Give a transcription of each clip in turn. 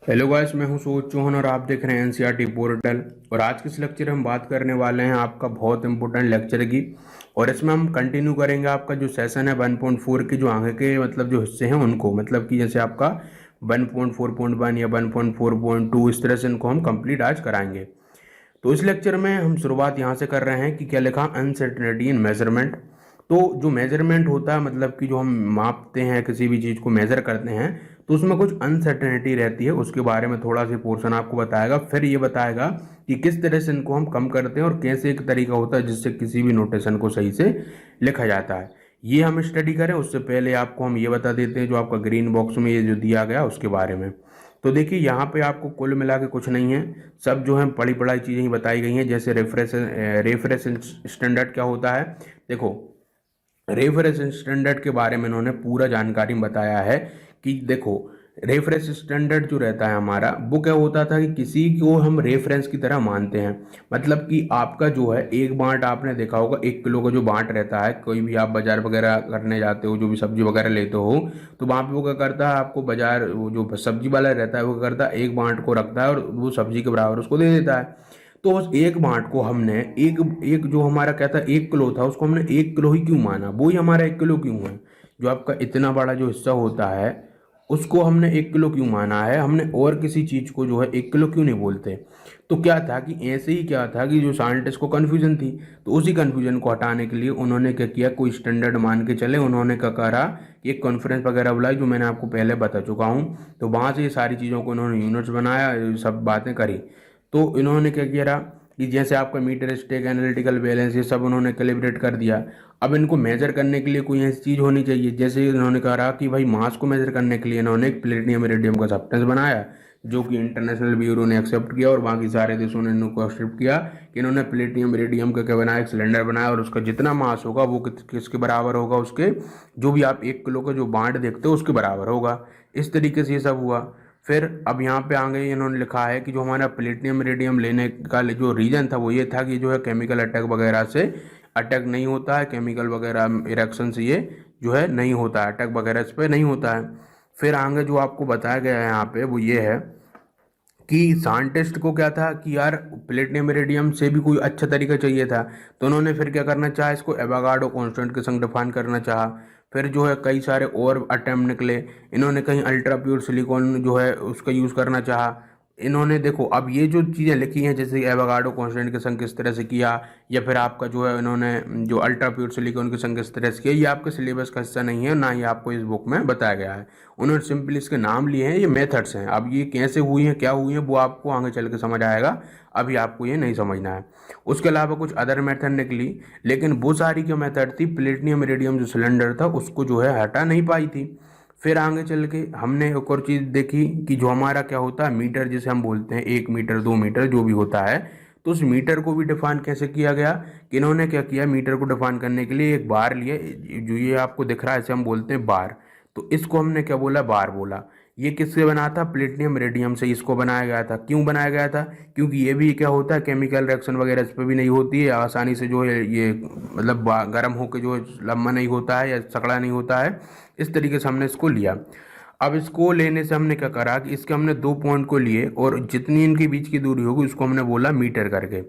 Hello guys, मैं हूं सूरज चौहान और आप देख रहे हैं एनसीईआरटी पोर्टल। और आज के इस लेक्चर में हम बात करने वाले हैं आपका बहुत इंपॉर्टेंट लेक्चर की। और इसमें हम कंटिन्यू करेंगे आपका जो सेशन है 1.4 की, जो आगे के मतलब जो हिस्से हैं उनको, मतलब कि जैसे आपका 1.4.1 या 1.4.2, इस तरह से इनको हम कंप्लीट आज कराएंगे। तो इस लेक्चर में हम शुरुआत यहाँ से कर रहे हैं कि क्या लिखा, अनसर्टेनिटी इन मेजरमेंट। तो जो मेजरमेंट होता है, मतलब कि जो हम मापते हैं किसी भी चीज़ को मेजर करते हैं, तो उसमें कुछ अनसर्टेनिटी रहती है। उसके बारे में थोड़ा सा पोर्शन आपको बताएगा, फिर ये बताएगा कि किस तरह से इनको हम कम करते हैं और कैसे एक तरीका होता है जिससे किसी भी नोटेशन को सही से लिखा जाता है। ये हम स्टडी करें उससे पहले आपको हम ये बता देते हैं जो आपका ग्रीन बॉक्स में ये जो दिया गया उसके बारे में। तो देखिए यहाँ पे आपको कुल मिला के कुछ नहीं है, सब जो है पढ़ी पढ़ाई चीज़ें ही बताई गई हैं। जैसे रेफरेंस स्टैंडर्ड क्या होता है, देखो रेफरेंस स्टैंडर्ड के बारे में इन्होंने पूरा जानकारी में बताया है कि देखो, रेफरेंस स्टैंडर्ड जो रहता है हमारा, वो क्या होता था कि किसी को हम रेफरेंस की तरह मानते हैं। मतलब कि आपका जो है एक बांट, आपने देखा होगा 1 किलो का जो बांट रहता है, कोई भी आप बाजार वगैरह करने जाते हो, जो भी सब्जी वगैरह लेते हो, तो वहाँ पे वो क्या करता है, आपको बाजार वो जो सब्जी वाला रहता है वो क्या करता है, एक बांट को रखता है और वो सब्जी के बराबर उसको दे देता है। तो उस एक बांट को हमने एक एक जो हमारा क्या था, 1 किलो था, उसको हमने 1 किलो ही क्यों माना, वो ही हमारा 1 किलो क्यों है। जो आपका इतना बड़ा जो हिस्सा होता है उसको हमने 1 किलो क्यों माना है, हमने और किसी चीज को जो है 1 किलो क्यों नहीं बोलते। तो क्या था कि ऐसे ही क्या था कि जो साइंटिस्ट को कन्फ्यूजन थी, तो उसी कन्फ्यूजन को हटाने के लिए उन्होंने क्या किया, कोई स्टैंडर्ड मान के चले। उन्होंने क्या करा कि एक कॉन्फ्रेंस वगैरह बुलाई, जो मैंने आपको पहले बता चुका हूँ। तो वहां से ये सारी चीज़ों को उन्होंने यूनिट्स बनाया, ये सब बातें करी। तो इन्होंने क्या किया कि जैसे आपका मीटर स्टेक, एनालिटिकल बैलेंस, ये सब उन्होंने कैलिब्रेट कर दिया। अब इनको मेजर करने के लिए कोई ऐसी चीज़ होनी चाहिए। जैसे इन्होंने कहा कि भाई मास को मेजर करने के लिए इन्होंने एक प्लेटिनियम इरिडियम का सब्सटेंस बनाया, जो कि इंटरनेशनल ब्यूरो ने एक्सेप्ट किया और बाकी सारे देशों ने इनको एक्सेप्ट किया कि इन्होंने प्लेटिनियम इरिडियम का क्या बनाया, एक सिलेंडर बनाया, और उसका जितना मास होगा वो किसके बराबर होगा, उसके जो भी आप 1 किलो का जो बांट देखते हो उसके बराबर होगा। इस तरीके से ये सब हुआ। फिर अब यहाँ पे आगे इन्होंने लिखा है कि जो हमारा प्लेटिनियम इरिडियम लेने का जो रीजन था वो ये था कि जो है केमिकल अटैक वगैरह से अटैक नहीं होता है, केमिकल वगैरह इरेक्शन से ये जो है नहीं होता है, अटैक वगैरह इस पर नहीं होता है। फिर आगे जो आपको बताया गया है यहाँ पे वो ये है कि साइंटिस्ट को क्या था कि यार प्लेटिनियम इरिडियम से भी कोई अच्छा तरीका चाहिए था। तो उन्होंने फिर क्या करना चाहा, इसको एवोगाड्रो कांस्टेंट के संग डिफाइन करना चाहा। फिर जो है कई सारे और अटेम्प्ट निकले। इन्होंने कहीं अल्ट्रा प्योर सिलिकॉन जो है उसका यूज़ करना चाहा। इन्होंने देखो अब ये जो चीज़ें लिखी हैं, जैसे एवोगाड्रो कांस्टेंट के संग किस तरह से किया, या फिर आपका जो है इन्होंने जो अल्ट्रा प्योर सिलिकॉन के संग किस तरह से किया, ये आपके सिलेबस का हिस्सा नहीं है, ना ही आपको इस बुक में बताया गया है। उन्होंने सिंपली इसके नाम लिए हैं, ये मेथड्स हैं। अब ये कैसे हुई हैं, क्या हुई हैं, वो आपको आगे चल के समझ आएगा, अभी आपको ये नहीं समझना है। उसके अलावा कुछ अदर मेथड निकली, लेकिन वो सारी क्या मेथड थी, प्लेटिनियम इरिडियम जो सिलेंडर था उसको जो है हटा नहीं पाई थी। फिर आगे चल के हमने एक और चीज़ देखी कि जो हमारा क्या होता है मीटर, जिसे हम बोलते हैं 1 मीटर 2 मीटर जो भी होता है, तो उस मीटर को भी डिफाइन कैसे किया गया कि इन्होंने क्या किया, मीटर को डिफाइन करने के लिए एक बार लिया, जो ये आपको दिख रहा है इसे हम बोलते हैं बार। तो इसको हमने क्या बोला, बार बोला। ये किससे बना था, प्लेटिनियम रेडियम से इसको बनाया गया था। क्यों बनाया गया था, क्योंकि ये भी क्या होता है, केमिकल रिएक्शन वगैरह इस पर भी नहीं होती है आसानी से, जो है ये मतलब गर्म होकर जो है लम्बा नहीं होता है या सकड़ा नहीं होता है। इस तरीके से हमने इसको लिया। अब इसको लेने से हमने क्या करा कि इसके हमने 2 पॉइंट को लिए और जितनी इनके बीच की दूरी होगी उसको हमने बोला मीटर करके।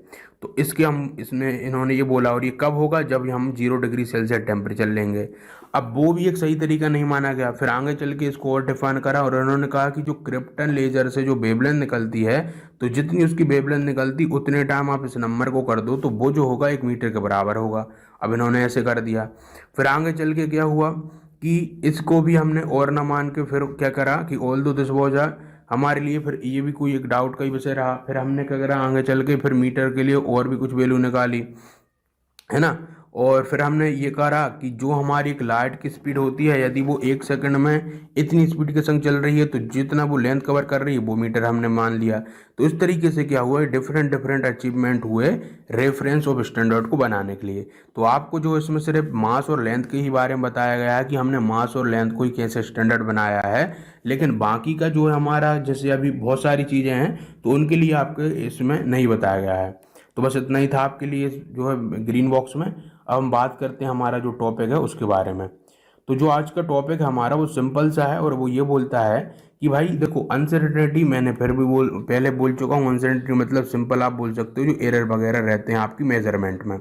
तो इसके हम इसने इन्होंने ये बोला, और ये कब होगा, जब हम 0 डिग्री सेल्सियस टेम्परेचर लेंगे। अब वो भी एक सही तरीका नहीं माना गया। फिर आगे चल के इसको और डिफाइन करा और उन्होंने कहा कि जो क्रिप्टन लेजर से जो वेवलेंथ निकलती है, तो जितनी उसकी वेवलेंथ निकलती उतने टाइम आप इस नंबर को कर दो, तो वो जो होगा 1 मीटर के बराबर होगा। अब इन्होंने ऐसे कर दिया। फिर आगे चल के क्या हुआ कि इसको भी हमने और ना मान के फिर क्या करा कि ऑल दो दिस वॉज हमारे लिए फिर ये भी कोई एक डाउट का ही विषय रहा। फिर हमने क्या करा, आगे चल के फिर मीटर के लिए और भी कुछ वैल्यू निकाली, है ना। और फिर हमने ये करा कि जो हमारी एक लाइट की स्पीड होती है, यदि वो 1 सेकंड में इतनी स्पीड के संग चल रही है, तो जितना वो लेंथ कवर कर रही है वो मीटर हमने मान लिया। तो इस तरीके से क्या हुआ, डिफरेंट डिफरेंट अचीवमेंट हुए रेफरेंस ऑफ स्टैंडर्ड को बनाने के लिए। तो आपको जो इसमें सिर्फ मास और लेंथ के ही बारे में बताया गया है कि हमने मास और लेंथ को ही कैसे स्टैंडर्ड बनाया है, लेकिन बाकी का जो है हमारा, जैसे अभी बहुत सारी चीज़ें हैं, तो उनके लिए आपको इसमें नहीं बताया गया है। तो बस इतना ही था आपके लिए जो है ग्रीन बॉक्स में। अब हम बात करते हैं हमारा जो टॉपिक है उसके बारे में। तो जो आज का टॉपिक है हमारा वो सिंपल सा है, और वो ये बोलता है कि भाई देखो अनसर्टेनिटी मैंने फिर भी पहले बोल चुका हूँ, अनसर्टेनिटी मतलब सिंपल आप बोल सकते हो जो एरर वगैरह रहते हैं आपकी मेजरमेंट में।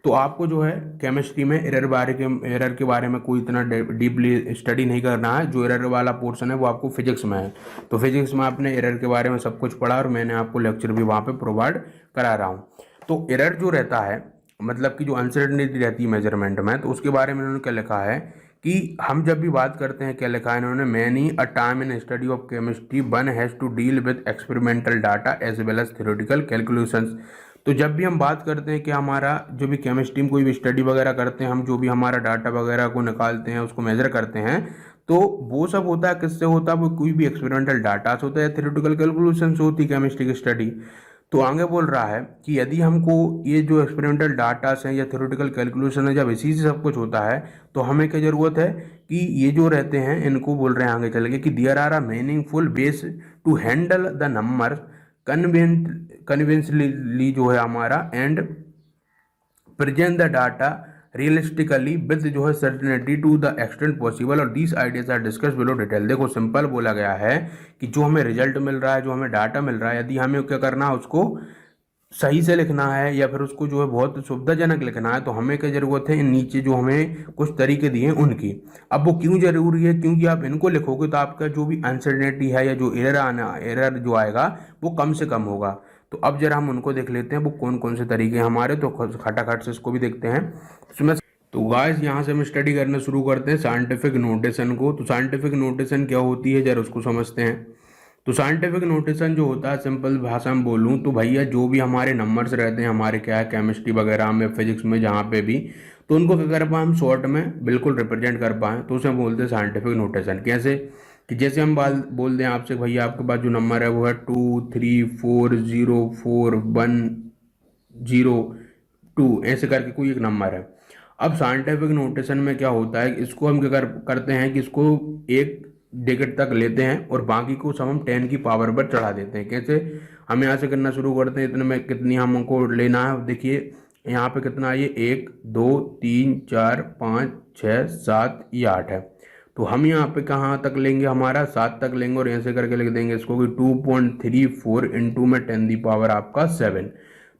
तो आपको जो है केमिस्ट्री में एरर के बारे में कोई इतना डीपली स्टडी नहीं करना है। जो एरर वाला पोर्शन है वो आपको फिजिक्स में है, तो फिजिक्स में आपने एरर के बारे में सब कुछ पढ़ा और मैंने आपको लेक्चर भी वहाँ पे प्रोवाइड करा रहा हूँ। तो एरर जो रहता है मतलब कि जो अनसर्टेनिटी रहती है मेजरमेंट में, तो उसके बारे में उन्होंने क्या लिखा है कि हम जब भी बात करते हैं, क्या लिखा है इन्होंने, many a time in study of chemistry one has to deal with experimental data as well as theoretical calculations. तो जब भी हम बात करते हैं कि हमारा जो भी केमिस्ट्री में कोई भी स्टडी वगैरह करते हैं, हम जो भी हमारा डाटा वगैरह को निकालते हैं, उसको मेजर करते हैं, तो वो सब होता है किससे होता है, वो कोई भी एक्सपेरिमेंटल डाटा से होता है या थ्योरेटिकल कैलकुलेशन से होती है केमिस्ट्री की स्टडी। तो आगे बोल रहा है कि यदि हमको ये जो एक्सपेरिमेंटल डाटास हैं या थ्योरेटिकल कैलकुलेशन है, जब इसी से सब कुछ होता है, तो हमें क्या ज़रूरत है कि ये जो रहते हैं इनको बोल रहे हैं आगे चल के कि there are a meaningful base to handle the number convincingly जो है हमारा and present the data realistically with जो है certainty to the extent possible, और these ideas are discuss below detail. देखो सिंपल बोला गया है कि जो हमें रिजल्ट मिल रहा है, जो हमें डाटा मिल रहा है, यदि हमें क्या करना है, उसको सही से लिखना है या फिर उसको जो है बहुत सुविधाजनक लिखना है, तो हमें क्या ज़रूरत है, इन नीचे जो हमें कुछ तरीके दिए हैं उनकी। अब वो क्यों ज़रूरी है, क्योंकि आप इनको लिखोगे तो आपका जो भी अनसर्टेनिटी है या जो एरर जो आएगा वो कम से कम होगा। तो अब जरा हम उनको देख लेते हैं वो कौन कौन से तरीके हैं हमारे, तो खटाखट से इसको भी देखते हैं इसमें। तो गाइस यहाँ से हम स्टडी करना शुरू करते हैं साइंटिफिक नोटेशन को। तो साइंटिफिक नोटेशन क्या होती है जरा उसको समझते हैं। तो साइंटिफिक नोटेशन जो होता है, सिंपल भाषा में बोलूँ तो भैया जो भी हमारे नंबर्स रहते हैं हमारे, क्या है केमिस्ट्री वगैरह में, फिजिक्स में, जहाँ पे भी, तो उनको क्या कर पाए हम शॉर्ट में बिल्कुल रिप्रेजेंट कर पाएँ, तो उसे हम बोलते हैं साइंटिफिक नोटेशन। कैसे कि जैसे हम बोल दें आपसे भैया आपके पास जो नंबर है वो है 234041002, ऐसे करके कोई एक नंबर है। अब साइंटिफिक नोटेशन में क्या होता है, इसको हम क्या करते हैं कि इसको एक डिजिट तक लेते हैं और बाकी को सब हम 10 की पावर पर चढ़ा देते हैं। कैसे, हम यहाँ से करना शुरू करते हैं, इतने में कितनी हमको लेना है, देखिए यहाँ पे कितना है, ये 1 2 3 4 5 6 7 ये 8 है। तो हम यहाँ पे कहाँ तक लेंगे, हमारा 7 तक लेंगे और ऐसे करके लिख देंगे इसको कि 2.34 इंटू में 10 दी पावर आपका 7।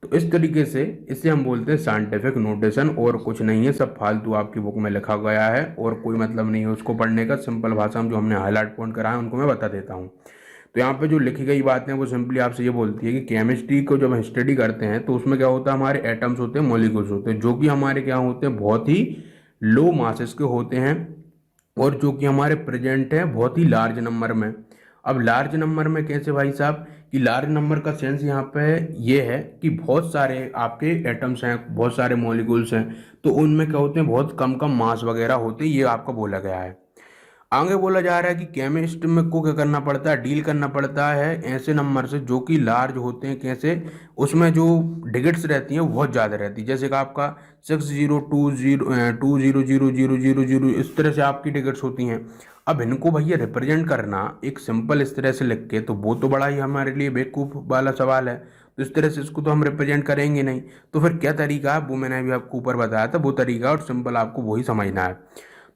तो इस तरीके से इसे हम बोलते हैं साइंटिफिक नोटेशन, और कुछ नहीं है, सब फालतू आपकी बुक में लिखा गया है और कोई मतलब नहीं है उसको पढ़ने का। सिंपल भाषा में जो हमने हाईलाइट पॉइंट करा है उनको मैं बता देता हूँ। तो यहाँ पे जो लिखी गई बातें हैं वो सिंपली आपसे ये बोलती है कि केमिस्ट्री को जब हम स्टडी करते हैं तो उसमें क्या होता है, हमारे एटम्स होते हैं, मॉलिक्यूल्स होते हैं, जो कि हमारे क्या होते हैं, बहुत ही लो मासेस के होते हैं, और जो कि हमारे प्रेजेंट है बहुत ही लार्ज नंबर में। अब लार्ज नंबर में कैसे भाई साहब, कि लार्ज नंबर का सेंस यहाँ पे ये है कि बहुत सारे आपके एटम्स हैं, बहुत सारे मॉलिक्यूल्स हैं, तो उनमें क्या होते हैं, बहुत कम कम मास वगैरह होते हैं, ये आपको बोला गया है। आगे बोला जा रहा है कि केमिस्ट में को क्या करना पड़ता है, डील करना पड़ता है ऐसे नंबर से जो कि लार्ज होते हैं। कैसे, उसमें जो डिजिट्स रहती हैं वो बहुत ज़्यादा रहती है, जैसे कि आपका 6020200000, इस तरह से आपकी डिजिट्स होती हैं। अब इनको भैया रिप्रेजेंट करना एक सिंपल इस तरह से लिख के, तो वो तो बड़ा ही हमारे लिए बेवकूफ़ वाला सवाल है। तो इस तरह से इसको तो हम रिप्रेजेंट करेंगे नहीं, तो फिर क्या तरीका है, वो मैंने अभी आपको ऊपर बताया था वो तरीका, और सिंपल आपको वही समझना है।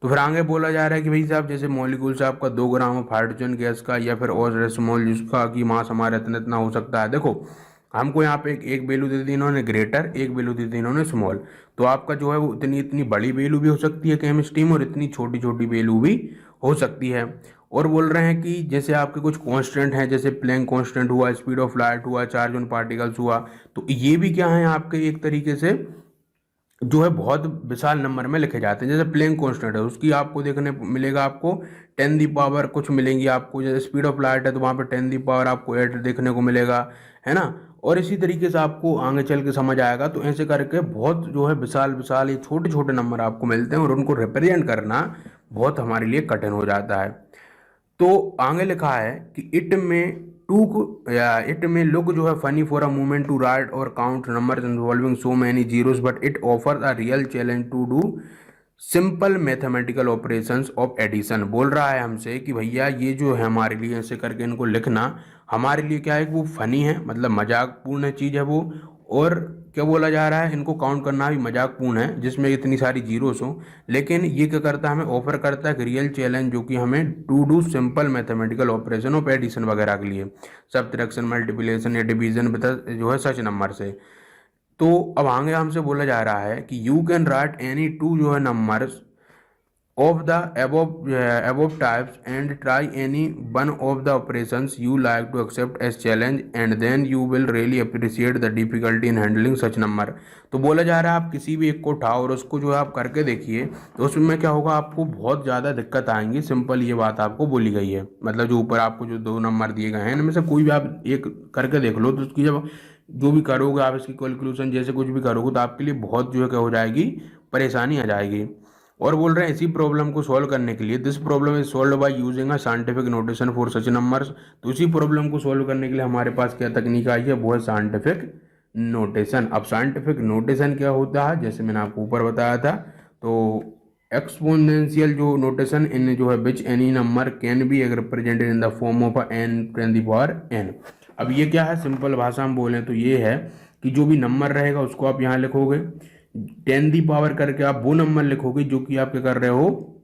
तो फिर आगे बोला जा रहा है कि भाई साहब जैसे मॉलिक्यूल से आपका 2 ग्राम ऑफ हाइड्रोजन गैस का या फिर और स्मॉल जिसका कि मास हमारा इतना इतना हो सकता है। देखो हमको यहाँ पे एक वैल्यू दे दी इन्होंने ग्रेटर, एक वैल्यू दे दी इन्होंने स्मॉल, तो आपका जो है वो इतनी इतनी बड़ी वैल्यू भी हो सकती है केमिस्ट्री में और इतनी छोटी छोटी वैल्यू भी हो सकती है। और बोल रहे हैं कि जैसे आपके कुछ कांस्टेंट हैं, जैसे प्लैंक कांस्टेंट हुआ, स्पीड ऑफ लाइट हुआ, चार्ज ऑन पार्टिकल्स हुआ, तो ये भी क्या है आपके एक तरीके से जो है बहुत विशाल नंबर में लिखे जाते हैं। जैसे प्लैंक कांस्टेंट है उसकी आपको देखने मिलेगा, आपको 10 दी पावर कुछ मिलेंगी आपको। जैसे स्पीड ऑफ लाइट है तो वहाँ पे 10 दी पावर आपको 8 देखने को मिलेगा, है ना। और इसी तरीके से आपको आगे चल के समझ आएगा। तो ऐसे करके बहुत जो है विशाल विशाल ये छोटे छोटे नंबर आपको मिलते हैं और उनको रिप्रेजेंट करना बहुत हमारे लिए कठिन हो जाता है। तो आगे लिखा है कि इट में लुक जो है funny for a moment to write और count numbers involving so many zeros, but it offer a real challenge to do simple mathematical operations of addition. बोल रहा है हमसे कि भैया ये जो है हमारे लिए ऐसे करके इनको लिखना हमारे लिए क्या है, वो फनी है, मतलब मजाक पूर्ण चीज़ है वो, और क्या बोला जा रहा है, इनको काउंट करना भी मजाकपूर्ण है जिसमें इतनी सारी जीरोस हो, लेकिन ये क्या करता है, हमें ऑफर करता है एक रियल चैलेंज जो कि हमें to do simple mathematical operation of addition वगैरह के लिए, सब्ट्रैक्शन, मल्टीप्लिकेशन या डिवीजन जो है सच नंबर से। तो अब आगे हमसे बोला जा रहा है कि you can write any two जो है numbers of the above types and try any one of the operations you like to accept as challenge and then you will really appreciate the difficulty in handling such number। तो बोला जा रहा है आप किसी भी एक को उठाओ और उसको जो है आप करके देखिए, तो उसमें क्या होगा, आपको बहुत ज़्यादा दिक्कत आएंगी। सिंपल ये बात आपको बोली गई है, मतलब जो ऊपर आपको जो दो नंबर दिए गए हैं इनमें से कोई भी आप एक करके देख लो, तो उसकी जब जो भी करोगे आप इसकी कैलकुलेशन जैसे कुछ भी करोगे तो आपके लिए बहुत जो है क्या हो जाएगी, परेशानी आ जाएगी। और बोल रहे हैं इसी प्रॉब्लम को सॉल्व करने के लिए, this problem is solve by using a scientific notation for such numbers. तो इसी प्रॉब्लम को सॉल्व करने के लिए हमारे पास क्या तकनीक आई है, वो है साइंटिफिक नोटेशन। अब साइंटिफिक नोटेशन क्या होता है, जैसे मैंने आपको ऊपर बताया था, तो एक्सपोनेंशियल जो नोटेशन इन जो है which any number can be represented in the form of N ten the power N. अब ये क्या है, सिंपल भाषा में बोलें तो ये है कि जो भी नंबर रहेगा उसको आप यहाँ लिखोगे, 10 दी पावर करके आप वो नंबर लिखोगे जो कि आप क्या कर रहे हो,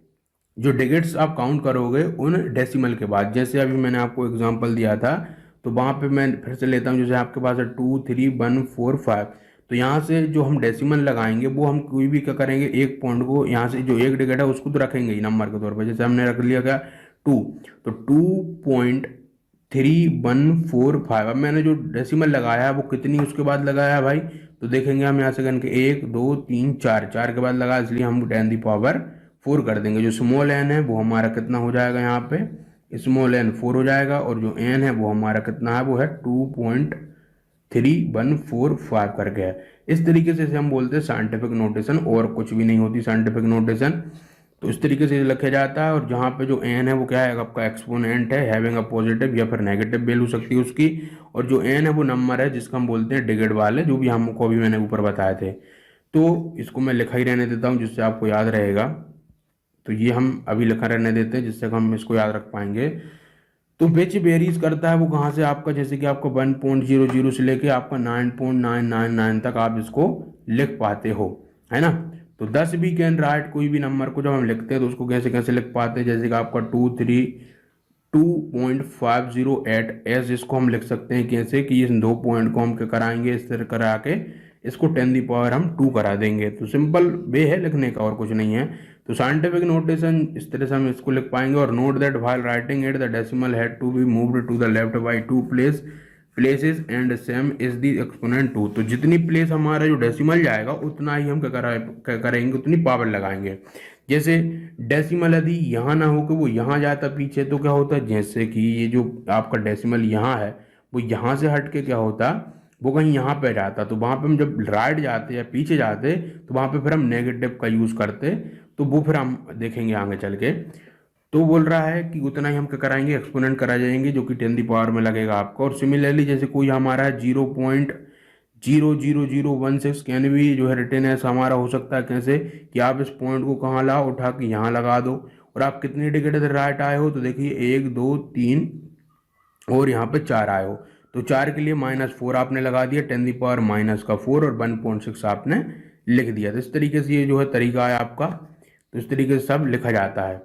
जो डिजिट्स आप काउंट करोगे उन डेसिमल के बाद। जैसे अभी मैंने आपको एग्जांपल दिया था, तो वहाँ पे मैं फिर से लेता हूँ, जैसे आपके पास है 2 3 1 4 5, तो यहाँ से जो हम डेसिमल लगाएंगे वो हम कोई भी क्या करेंगे, एक पॉइंट को यहाँ से जो एक डिजिट है उसको तो रखेंगे ही नंबर के तौर पर। जैसे हमने रख लिया क्या 2, तो 2.3145। अब मैंने जो डेसिमल लगाया है वो कितनी उसके बाद लगाया है भाई, तो देखेंगे हम यहाँ से करके 1 2 3 4 4 के बाद लगा, इसलिए हम 10 दी पावर 4 कर देंगे। जो स्मॉल एन है वो हमारा कितना हो जाएगा, यहाँ पे स्मॉल एन 4 हो जाएगा, और जो एन है वो हमारा कितना है, वो है 2.3145 करके है। इस तरीके से हम बोलते हैं साइंटिफिक नोटेशन, और कुछ भी नहीं होती साइंटिफिक नोटेशन। तो इस तरीके से लिखा जाता है, और जहाँ पे जो एन है वो क्या है, आपका एक्सपोनेंट है हैविंग अ पॉजिटिव या फिर नेगेटिव वैल्यू सकती है उसकी, और जो एन है वो नंबर है जिसका हम बोलते हैं डिजिट वाले, जो भी हमको अभी मैंने ऊपर बताए थे। तो इसको मैं लिखा ही रहने देता हूँ जिससे आपको याद रहेगा। तो ये हम अभी लिखा रहने देते हैं जिससे हम इसको याद रख पाएंगे। तो विच वेरीज करता है वो कहाँ से, आपका जैसे कि आपका 1.00 से लेके आपका 9.999 तक आप इसको लिख पाते हो, है ना। तो 10 भी कैन राइट, कोई भी नंबर को जब हम लिखते हैं तो उसको कैसे कैसे लिख पाते हैं, जैसे कि आपका 2.508 एस, इसको हम लिख सकते हैं कैसे कि इस 2 पॉइंट को हम क्या कराएंगे, इस तरह करा के इसको 10 दी पावर हम 2 करा देंगे। तो सिंपल वे है लिखने का, और कुछ नहीं है। तो साइंटिफिक नोटेशन इस तरह से हम इसको लिख पाएंगे। और note that while writing it the decimal had to be moved to the left by 2 places and same is the exponent 2। तो जितनी प्लेस हमारा जो डेसिमल जाएगा उतना ही हम क्या करेंगे, उतनी पावर लगाएंगे। जैसे डेसिमल यदि यहाँ ना हो कि वो यहाँ जाता पीछे, तो क्या होता है, जैसे कि ये जो आपका डेसिमल यहाँ है वो यहाँ से हट के क्या होता, वो कहीं यहाँ पे जाता, तो वहाँ पे हम जब राइट जाते या पीछे जाते तो वहाँ पे फिर हम नेगेटिव का यूज़ करते, तो वो फिर हम देखेंगे आगे चल के। तो बोल रहा है कि उतना ही हम क्या कराएंगे, एक्सपोनेंट करा जाएंगे, जो कि 10 दी पावर में लगेगा आपका। और सिमिलरली जैसे कोई हमारा है 0.00016 कैन भी जो है रिटर्न ऐसा हमारा हो सकता है कैसे, कि आप इस पॉइंट को कहाँ लाओ, उठा के यहाँ लगा दो, और आप कितनी डिजिट राइट आए हो, तो देखिए 1 2 3 और यहाँ पे 4 आए हो, तो 4 के लिए -4 आपने लगा दिया, 10 दी पावर -4 और 1.6 आपने लिख दिया। तो इस तरीके से ये जो है तरीका है आपका। तो इस तरीके से सब लिखा जाता है।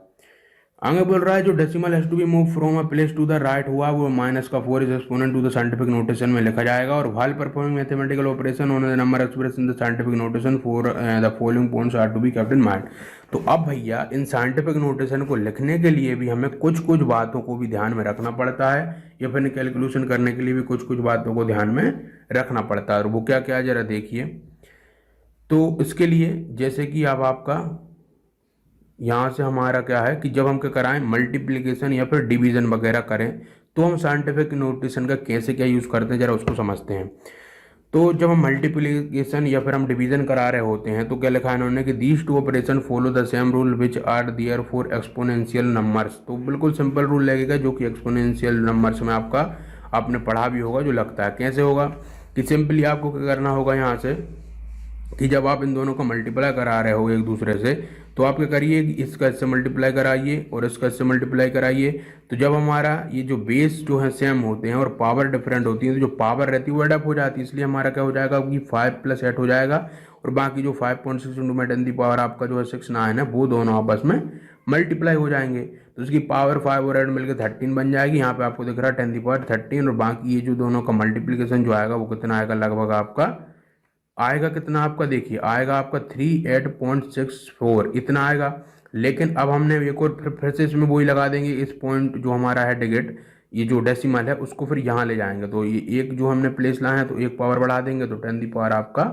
आगे बोल रहा है जो decimal has to be move from a place to the right हुआ, वो -4 is exponent to the scientific notation में लिखा जाएगा। और while performing mathematical operation on the number express in the scientific notation for the following points are to be kept in mind. तो अब भैया in scientific notation को लिखने के लिए भी हमें कुछ कुछ बातों को भी ध्यान में रखना पड़ता है, या फिर कैलकुलेशन करने के लिए भी कुछ कुछ बातों को ध्यान में रखना पड़ता है। और वो क्या क्या है जरा देखिए। तो इसके लिए जैसे कि अब आपका यहाँ से हमारा क्या है कि जब हम क्या कराएं मल्टीप्लिकेशन या फिर डिवीजन वगैरह करें, तो हम साइंटिफिक नोटेशन का कैसे क्या यूज़ करते हैं जरा उसको समझते हैं। तो जब हम मल्टीप्लिकेशन या फिर हम डिवीजन करा रहे होते हैं, तो क्या लिखा है इन्होंने कि these two operation follow the same rule which are there for exponential numbers. तो बिल्कुल सिंपल रूल लगेगा जो कि एक्सपोनेंशियल नंबर्स में आपका आपने पढ़ा भी होगा, जो लगता है कैसे होगा कि सिंपली आपको क्या करना होगा यहाँ से कि जब आप इन दोनों को मल्टीप्लाई करा रहे हो एक दूसरे से, तो आप क्या करिए कि इसका इससे मल्टीप्लाई कराइए और इसका इससे मल्टीप्लाई कराइए। तो जब हमारा ये जो बेस जो है सेम होते हैं और पावर डिफरेंट होती है, तो जो पावर रहती है वो एडअप हो जाती है, इसलिए हमारा क्या हो जाएगा कि 5 + 8 हो जाएगा, और बाकी जो 5.6 इंटू में 10 की पावर आपका जो है 6 9 है, वो दोनों आपस में मल्टीप्लाई हो जाएंगे। तो इसकी पावर 5 और 8 मिलकर 13 बन जाएगी। यहाँ पे आपको दिख रहा है 10⁻13, और बाकी ये जो दोनों का मल्टीप्लीकेशन जो आएगा वो कितना आएगा, लगभग आपका आएगा कितना, आपका देखिए आएगा आपका 38.64 इतना आएगा। लेकिन अब हमने एक और फिर से इसमें वही लगा देंगे, इस पॉइंट जो हमारा है डिजिट, ये जो डेसिमल है उसको फिर यहाँ ले जाएंगे। तो ये एक जो हमने प्लेस लाए हैं तो एक पावर बढ़ा देंगे, तो 10 आपका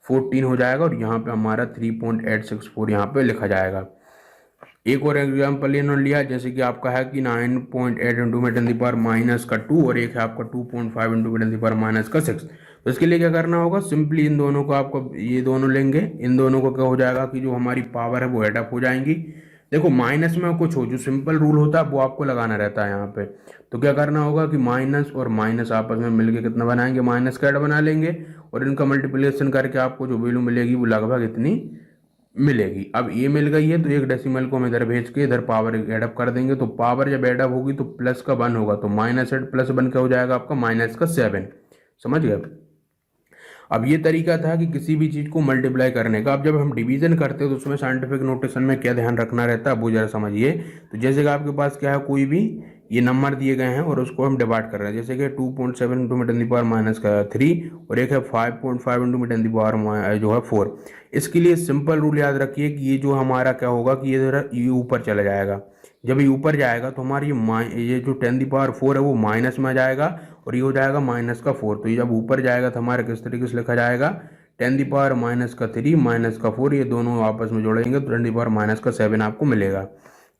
14 हो जाएगा, और यहाँ पे हमारा 3.864 यहाँ पे लिखा जाएगा। एक और एग्जाम्पल इन्होंने लिया, जैसे कि आपका है कि 9.8 इंटू में 10⁻², और एक है आपका 2.5 इंटू में 10⁻6। तो इसके लिए क्या करना होगा, सिंपली इन दोनों को आपको ये दोनों लेंगे, इन दोनों को क्या हो जाएगा कि जो हमारी पावर है वो एडअप हो जाएंगी। देखो माइनस में कुछ हो, जो सिंपल रूल होता है वो आपको लगाना रहता है यहाँ पे। तो क्या करना होगा कि माइनस और माइनस आपस में मिलके कितना बनाएंगे, माइनस का बना लेंगे, और इनका मल्टीप्लिकेशन करके आपको जो वैल्यू मिलेगी वो लगभग इतनी मिलेगी। अब ये मिल गई है, तो एक डेसिमल को हम इधर भेज के इधर पावर एडअप कर देंगे। तो पावर जब एडअप होगी तो प्लस का 1 होगा, तो -8 + 1 क्या हो जाएगा आपका -7। समझ गए। अब ये तरीका था कि किसी भी चीज़ को मल्टीप्लाई करने का। अब जब हम डिवीजन करते हैं तो उसमें साइंटिफिक नोटेशन में क्या ध्यान रखना रहता है वो जरा समझिए। तो जैसे कि आपके पास क्या है, कोई भी ये नंबर दिए गए हैं और उसको हम डिवाइड कर रहे हैं, जैसे कि 2.7 इंटू में 10⁻³ और एक है 5.5 इंटू में 10 जो है 4। इसके लिए सिंपल रूल याद रखिए कि ये जो हमारा क्या होगा कि ये ऊपर चला जाएगा। जब ये ऊपर जाएगा तो हमारी ये जो 10⁻4 है वो माइनस में आ जाएगा, और ये हो जाएगा -4। तो ये जब ऊपर जाएगा तो हमारा किस तरीके से लिखा जाएगा, 10⁻³ -4, ये दोनों आपस में जोड़ेंगे तो 10⁻7 आपको मिलेगा।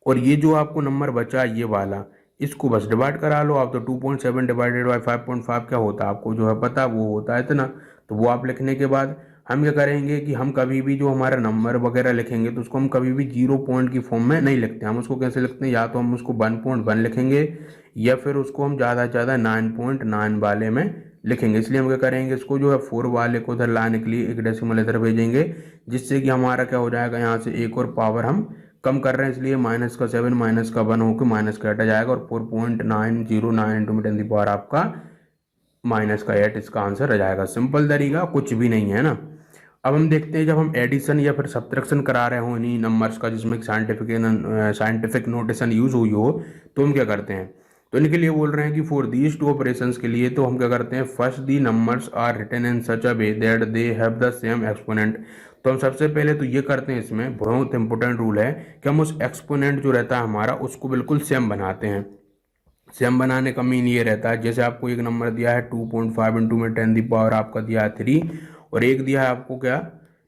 और ये जो आपको नंबर बचा ये वाला, इसको बस डिवाइड करा लो आप। तो 2.7 डिवाइडेड बाई 5.5 क्या होता है आपको जो है पता, वो होता है इतना। तो वो आप लिखने के बाद हम क्या करेंगे कि हम कभी भी जो हमारा नंबर वगैरह लिखेंगे तो उसको हम कभी भी 0 पॉइंट की फॉर्म में नहीं लिखते। हम उसको कैसे लिखते हैं, या तो हम उसको 1.1 लिखेंगे, या फिर उसको हम ज़्यादा से ज़्यादा 9.9 वाले में लिखेंगे। इसलिए हम क्या करेंगे, इसको जो है 4 वाले को उधर लाने के लिए एक डेसिमल इधर भेजेंगे, जिससे कि हमारा क्या हो जाएगा, यहाँ से एक और पावर हम कम कर रहे हैं, इसलिए -7 -1 होकर माइनस का हटा जाएगा, और 4.909 इंटू में 10 आपका -8 इसका आंसर आ जाएगा। सिंपल तरीका, कुछ भी नहीं है ना। अब हम देखते हैं, जब हम एडिशन या फिर सब्ट्रैक्शन करा रहे हो इन्हीं नंबर्स का जिसमें साइंटिफिक नोटेशन यूज हुई हो, तो हम क्या करते हैं। तो इनके लिए बोल रहे हैं कि फॉर दीज टू ऑपरेशंस के लिए तो हम क्या करते हैं, first the numbers are written in such a way that they have the same exponent. तो हम सबसे पहले तो ये करते हैं, इसमें बहुत इंपॉर्टेंट रूल है कि हम उस एक्सपोनेंट जो रहता है हमारा उसको बिल्कुल सेम बनाते हैं। सेम बनाने का मीन ये रहता है, जैसे आपको एक नंबर दिया है 2.5 इंटू में 10 आपका दिया है 3, और एक दिया है आपको क्या,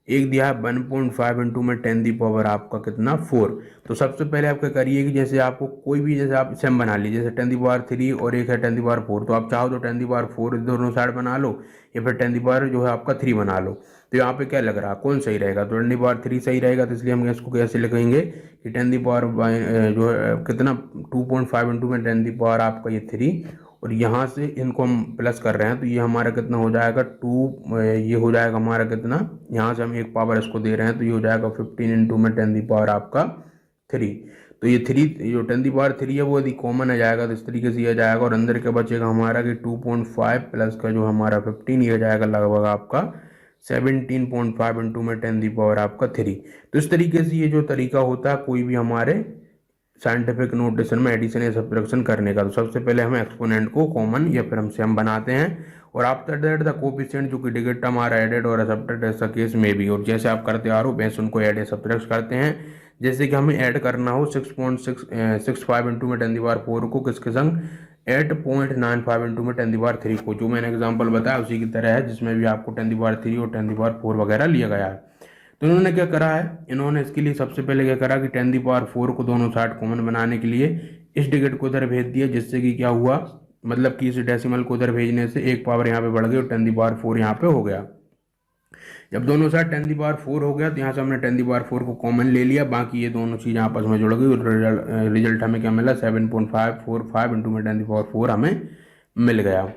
एक दिया है 1.5 इंटू में 10 आपका कितना 4। तो सबसे पहले आप क्या करिए कि जैसे आपको कोई भी, जैसे आप सेम बना लीजिए, जैसे 10⁻³ और एक है 10⁻4, तो आप चाहो तो 10⁻4 दोनों साइड बना लो, या फिर 10 जो है आपका 3 बना लो। तो यहाँ पे क्या लग रहा है, कौन सही रहेगा, तो 10⁻3 सही रहेगा। तो इसलिए हम इसको कैसे लिखेंगे कि 10 जो है कितना 2.5 इंटू में 10 आपका ये 3, और यहाँ से इनको हम प्लस कर रहे हैं, तो ये हमारा कितना हो जाएगा 2, ये हो जाएगा हमारा कितना, यहाँ से हम एक पावर इसको दे रहे हैं, तो ये हो जाएगा 15 इंटू में 10 आपका 3। तो ये 3 जो 10 है वो यदि कॉमन आ जाएगा तो इस तरीके से ये जाएगा, और अंदर क्या बचेगा हमारा कि 2.5 प्लस का जो हमारा 15, ये जाएगा लगभग आपका 17.5 इंटू में 10 आपका 3। तो इस तरीके से ये जो तरीका होता है कोई भी हमारे साइंटिफिक नोटेशन में एडिशन या सब्ट्रैक्शन करने का, तो सबसे पहले हम एक्सपोनेंट को कॉमन या फिर हम सेम बनाते हैं, और आफ्टर दैट द कोएफिशिएंट जो कि डिजिट टर्म आर एडेड और सब्ट्रैक्ट ऐसा केस में भी, और जैसे आप करते आ रहे हो वैसे उनको ऐड या सब्ट्रैक्ट करते हैं। जैसे कि हमें ऐड करना हो 6.65 इंटू में 10 को किसके संग, 8.95 इंटू में 10 को, जो मैंने एग्जाम्पल बताया उसी की तरह है, जिसमें भी आपको 10 और 10 वगैरह लिया गया है। तो इन्होंने क्या करा है, इन्होंने इसके लिए सबसे पहले क्या करा कि 10 को दोनों साइड कॉमन बनाने के लिए इस डिजिट को उधर भेज दिया, जिससे कि क्या हुआ, मतलब कि इस डेसिमल को उधर भेजने से एक पावर यहाँ पे बढ़ गई और 10 यहाँ पे हो गया। जब दोनों साइड 10 हो गया तो यहाँ से हमने 10 को कॉमन ले लिया, बाकी ये दोनों चीज़ें आपस में जुड़ गई, और रिजल्ट हमें क्या मिला 7.545 इंटू में 10 हमें मिल गया।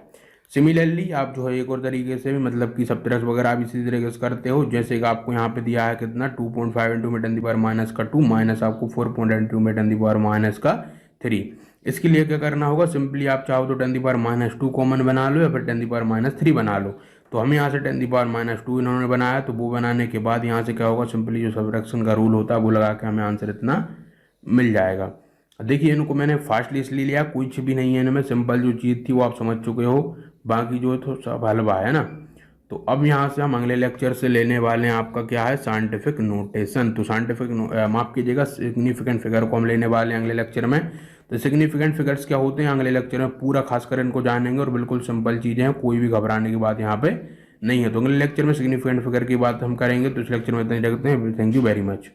सिमिलरली आप जो है एक और तरीके से भी मतलब कि सब्ट्रैक्ट वगैरह आप इसी तरीके से करते हो, जैसे कि आपको यहाँ पे दिया है कितना 2.5 इंटू में 10⁻⁻2 माइनस आपको 4.2 में 10⁻⁻3। इसके लिए क्या करना होगा, सिंपली आप चाहो तो 10⁻2 कॉमन बना लो या फिर 10⁻3 बना लो। तो हम यहाँ से 10⁻2 इन्होंने बनाया, तो वो बनाने के बाद यहाँ से क्या होगा, सिंपली जो सब्ट्रैक्शन का रूल होता है वो लगा के हमें आंसर इतना मिल जाएगा। देखिए इनको मैंने फास्टली इसलिए लिया, कुछ भी नहीं है इनमें, सिंपल जो चीज़ थी वो आप समझ चुके हो, बाकी जो तो सब हलवा है ना। तो अब यहाँ से हम अगले लेक्चर से लेने वाले हैं आपका क्या है, साइंटिफिक नोटेशन। तो साइंटिफिक माफ कीजिएगा, सिग्निफिकेंट फिगर को हम लेने वाले हैं अगले लेक्चर में। तो सिग्निफिकेंट फिगर्स क्या होते हैं अगले लेक्चर में पूरा खासकर इनको जानेंगे, और बिल्कुल सिंपल चीज़ें हैं, कोई भी घबराने की बात यहाँ पे नहीं है। तो अगले लेक्चर में सिग्निफिकेंट फिगर की बात हम करेंगे। तो इस लेक्चर में इतना ही रखते हैं। Thank you very much.